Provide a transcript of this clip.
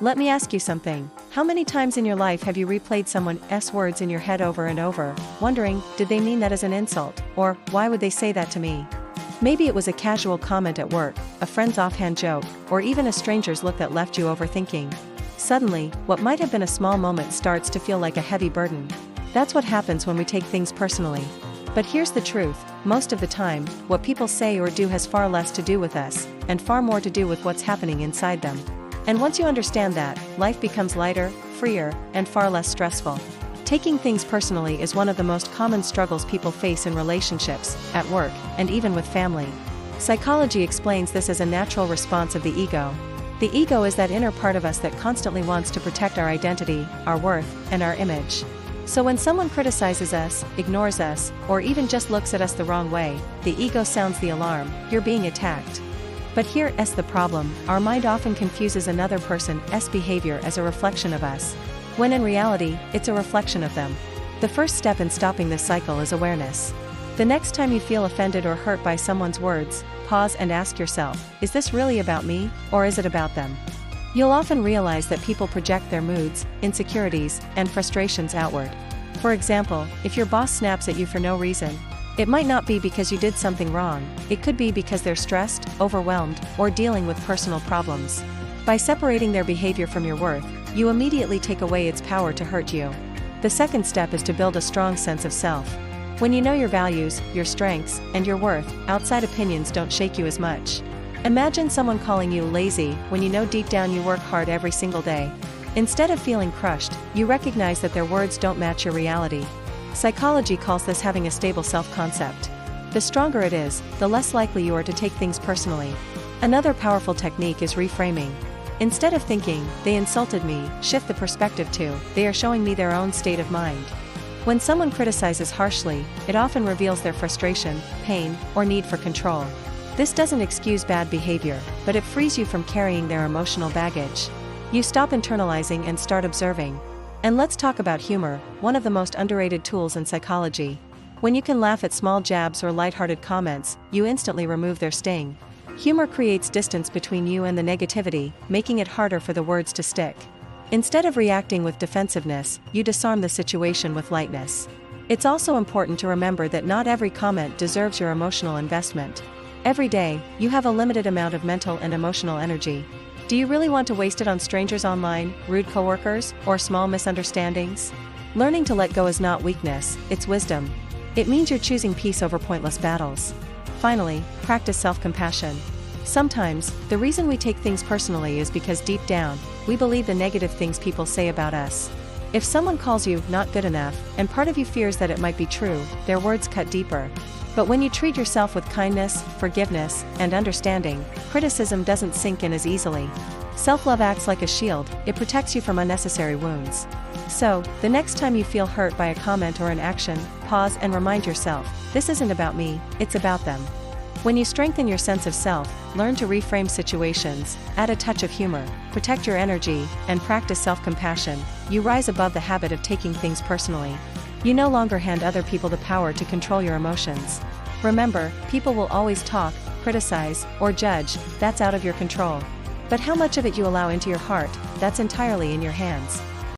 Let me ask you something. How many times in your life have you replayed someone's words in your head over and over, wondering, did they mean that as an insult, or why would they say that to me? Maybe it was a casual comment at work, a friend's offhand joke, or even a stranger's look that left you overthinking. Suddenly, what might have been a small moment starts to feel like a heavy burden. That's what happens when we take things personally. But here's the truth, most of the time, what people say or do has far less to do with us, and far more to do with what's happening inside them. And once you understand that, life becomes lighter, freer, and far less stressful. Taking things personally is one of the most common struggles people face in relationships, at work, and even with family. Psychology explains this as a natural response of the ego. The ego is that inner part of us that constantly wants to protect our identity, our worth, and our image. So when someone criticizes us, ignores us, or even just looks at us the wrong way, the ego sounds the alarm, you're being attacked. But here's the problem, our mind often confuses another person's behavior as a reflection of us, when in reality, it's a reflection of them. The first step in stopping this cycle is awareness. The next time you feel offended or hurt by someone's words, pause and ask yourself, is this really about me, or is it about them? You'll often realize that people project their moods, insecurities, and frustrations outward. For example, if your boss snaps at you for no reason, it might not be because you did something wrong, it could be because they're stressed, overwhelmed, or dealing with personal problems. By separating their behavior from your worth, you immediately take away its power to hurt you. The second step is to build a strong sense of self. When you know your values, your strengths, and your worth, outside opinions don't shake you as much. Imagine someone calling you lazy when you know deep down you work hard every single day. Instead of feeling crushed, you recognize that their words don't match your reality. Psychology calls this having a stable self-concept. The stronger it is, the less likely you are to take things personally. Another powerful technique is reframing. Instead of thinking, they insulted me, shift the perspective to, they are showing me their own state of mind. When someone criticizes harshly, it often reveals their frustration, pain, or need for control. This doesn't excuse bad behavior, but it frees you from carrying their emotional baggage. You stop internalizing and start observing. And let's talk about humor, one of the most underrated tools in psychology. When you can laugh at small jabs or lighthearted comments, you instantly remove their sting. Humor creates distance between you and the negativity, making it harder for the words to stick. Instead of reacting with defensiveness, you disarm the situation with lightness. It's also important to remember that not every comment deserves your emotional investment. Every day, you have a limited amount of mental and emotional energy. Do you really want to waste it on strangers online, rude coworkers, or small misunderstandings? Learning to let go is not weakness, it's wisdom. It means you're choosing peace over pointless battles. Finally, practice self-compassion. Sometimes, the reason we take things personally is because deep down, we believe the negative things people say about us. If someone calls you not good enough, and part of you fears that it might be true, their words cut deeper. But when you treat yourself with kindness, forgiveness, and understanding, criticism doesn't sink in as easily. Self-love acts like a shield, it protects you from unnecessary wounds. So, the next time you feel hurt by a comment or an action, pause and remind yourself, this isn't about me, it's about them. When you strengthen your sense of self, learn to reframe situations, add a touch of humor, protect your energy, and practice self-compassion, you rise above the habit of taking things personally. You no longer hand other people the power to control your emotions. Remember, people will always talk, criticize, or judge, that's out of your control. But how much of it you allow into your heart, that's entirely in your hands.